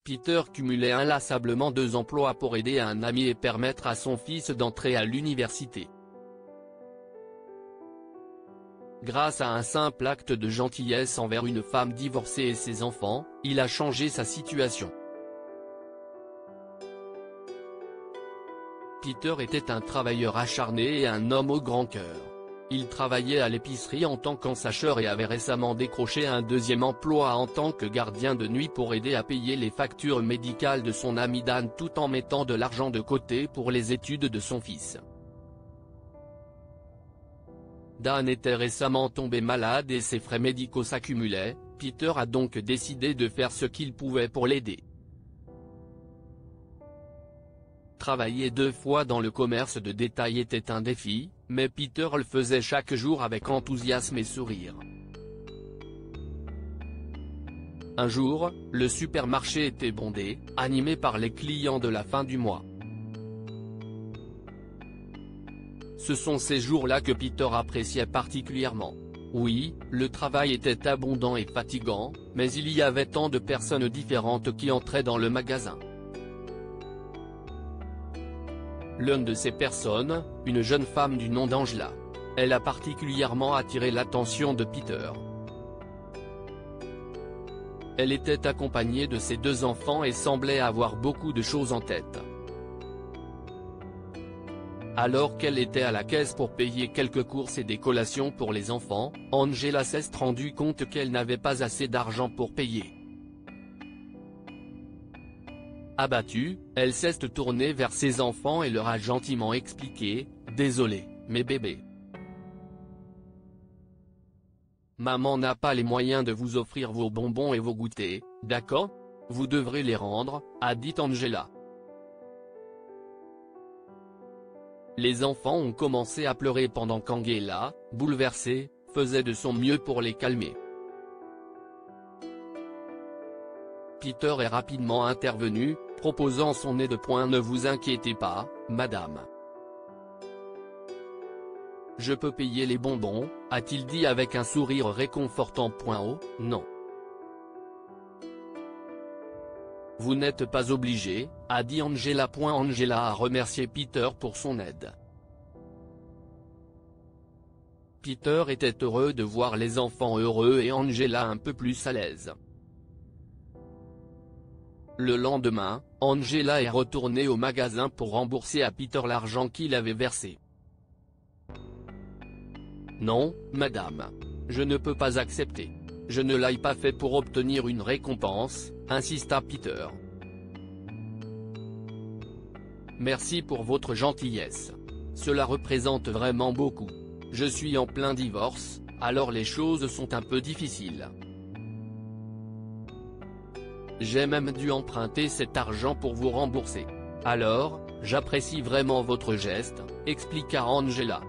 Peter cumulait inlassablement 2 emplois pour aider un ami et permettre à son fils d'entrer à l'université. Grâce à un simple acte de gentillesse envers une femme divorcée et ses enfants, il a changé sa situation. Peter était un travailleur acharné et un homme au grand cœur. Il travaillait à l'épicerie en tant qu'ensacheur et avait récemment décroché un 2e emploi en tant que gardien de nuit pour aider à payer les factures médicales de son ami Dan tout en mettant de l'argent de côté pour les études de son fils. Dan était récemment tombé malade et ses frais médicaux s'accumulaient. Peter a donc décidé de faire ce qu'il pouvait pour l'aider. Travailler 2 fois dans le commerce de détail était un défi, mais Peter le faisait chaque jour avec enthousiasme et sourire. Un jour, le supermarché était bondé, animé par les clients de la fin du mois. Ce sont ces jours-là que Peter appréciait particulièrement. Oui, le travail était abondant et fatigant, mais il y avait tant de personnes différentes qui entraient dans le magasin. L'une de ces personnes, une jeune femme du nom d'Angela. Elle a particulièrement attiré l'attention de Peter. Elle était accompagnée de ses 2 enfants et semblait avoir beaucoup de choses en tête. Alors qu'elle était à la caisse pour payer quelques courses et des collations pour les enfants, Angela s'est rendue compte qu'elle n'avait pas assez d'argent pour payer. Abattue, elle s'est tournée vers ses enfants et leur a gentiment expliqué « Désolé, mes bébés. Maman n'a pas les moyens de vous offrir vos bonbons et vos goûters, d'accord? Vous devrez les rendre », a dit Angela. Les enfants ont commencé à pleurer pendant qu'Angela, bouleversée, faisait de son mieux pour les calmer. Peter est rapidement intervenu, proposant son aide. Ne vous inquiétez pas, madame. Je peux payer les bonbons, a-t-il dit avec un sourire réconfortant. Oh, non. Vous n'êtes pas obligé, a dit Angela. Angela a remercié Peter pour son aide. Peter était heureux de voir les enfants heureux et Angela un peu plus à l'aise. Le lendemain, Angela est retournée au magasin pour rembourser à Peter l'argent qu'il avait versé. Non, madame. Je ne peux pas accepter. Je ne l'ai pas fait pour obtenir une récompense, insista Peter. Merci pour votre gentillesse. Cela représente vraiment beaucoup. Je suis en plein divorce, alors les choses sont un peu difficiles. J'ai même dû emprunter cet argent pour vous rembourser. Alors, j'apprécie vraiment votre geste, expliqua Angela.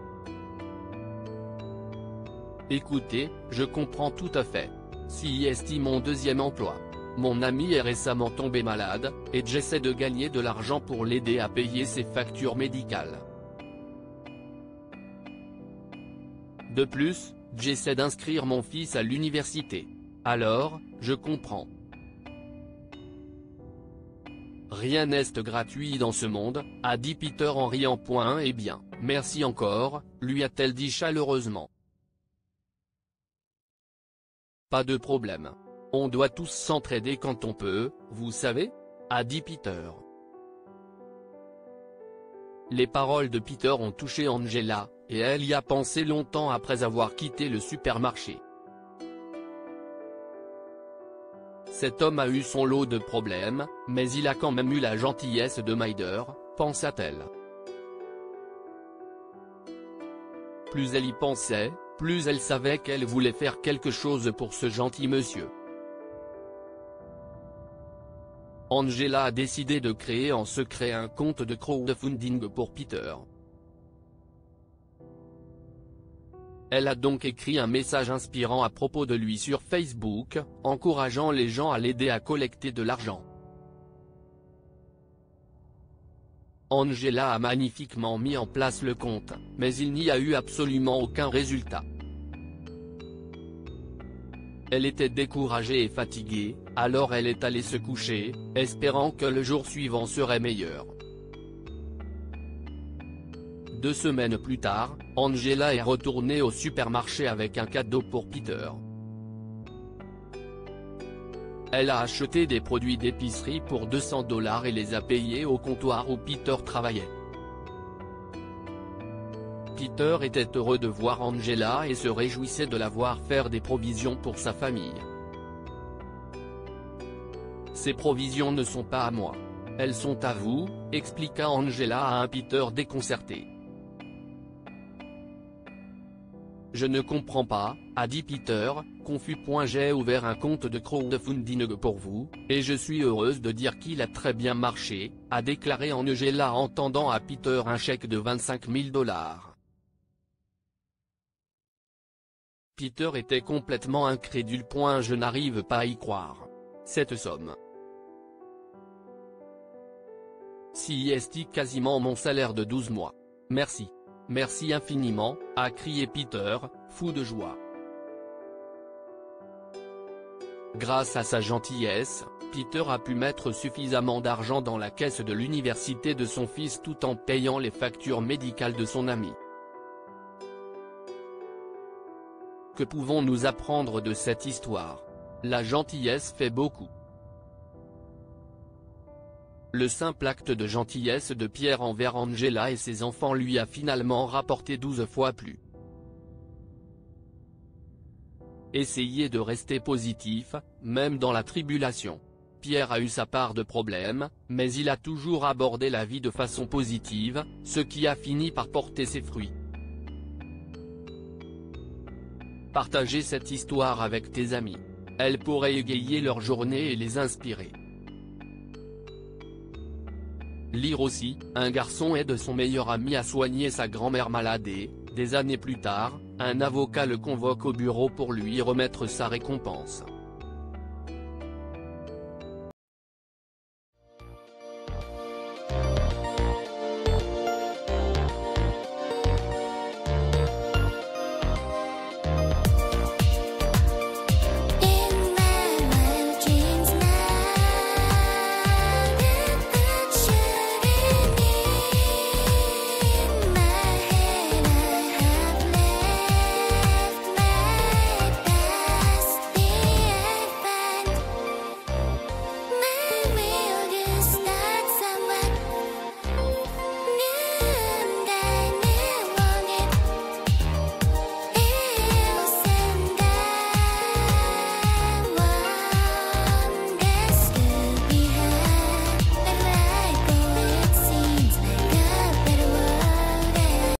Écoutez, je comprends tout à fait. Si est mon 2e emploi. Mon ami est récemment tombé malade, et j'essaie de gagner de l'argent pour l'aider à payer ses factures médicales. De plus, j'essaie d'inscrire mon fils à l'université. Alors, je comprends. Rien n'est gratuit dans ce monde, a dit Peter en riant. Eh bien, merci encore, lui a-t-elle dit chaleureusement. Pas de problème. On doit tous s'entraider quand on peut, vous savez, a dit Peter. Les paroles de Peter ont touché Angela, et elle y a pensé longtemps après avoir quitté le supermarché. Cet homme a eu son lot de problèmes, mais il a quand même eu la gentillesse de m'aider, pensa-t-elle. Plus elle y pensait, plus elle savait qu'elle voulait faire quelque chose pour ce gentil monsieur. Angela a décidé de créer en secret un compte de crowdfunding pour Peter. Elle a donc écrit un message inspirant à propos de lui sur Facebook, encourageant les gens à l'aider à collecter de l'argent. Angela a magnifiquement mis en place le compte, mais il n'y a eu absolument aucun résultat. Elle était découragée et fatiguée, alors elle est allée se coucher, espérant que le jour suivant serait meilleur. 2 semaines plus tard, Angela est retournée au supermarché avec un cadeau pour Peter. Elle a acheté des produits d'épicerie pour 200 $ et les a payés au comptoir où Peter travaillait. Peter était heureux de voir Angela et se réjouissait de la voir faire des provisions pour sa famille. « Ces provisions ne sont pas à moi. Elles sont à vous », expliqua Angela à un Peter déconcerté. « Je ne comprends pas », a dit Peter, confus. « J'ai ouvert un compte de crowdfunding pour vous, et je suis heureuse de dire qu'il a très bien marché », a déclaré Angela en tendant à Peter un chèque de 25 000 $. Peter était complètement incrédule. « Je n'arrive pas à y croire. Cette somme. C'est quasiment mon salaire de 12 mois. Merci. Merci infiniment », a crié Peter, fou de joie. Grâce à sa gentillesse, Peter a pu mettre suffisamment d'argent dans la caisse de l'université de son fils tout en payant les factures médicales de son ami. Que pouvons-nous apprendre de cette histoire? La gentillesse fait beaucoup. Le simple acte de gentillesse de Pierre envers Angela et ses enfants lui a finalement rapporté 12 fois plus. Essayez de rester positif, même dans la tribulation. Pierre a eu sa part de problèmes, mais il a toujours abordé la vie de façon positive, ce qui a fini par porter ses fruits. Partagez cette histoire avec tes amis. Elle pourrait égayer leur journée et les inspirer. Lire aussi, un garçon aide son meilleur ami à soigner sa grand-mère malade et, des années plus tard, un avocat le convoque au bureau pour lui remettre sa récompense.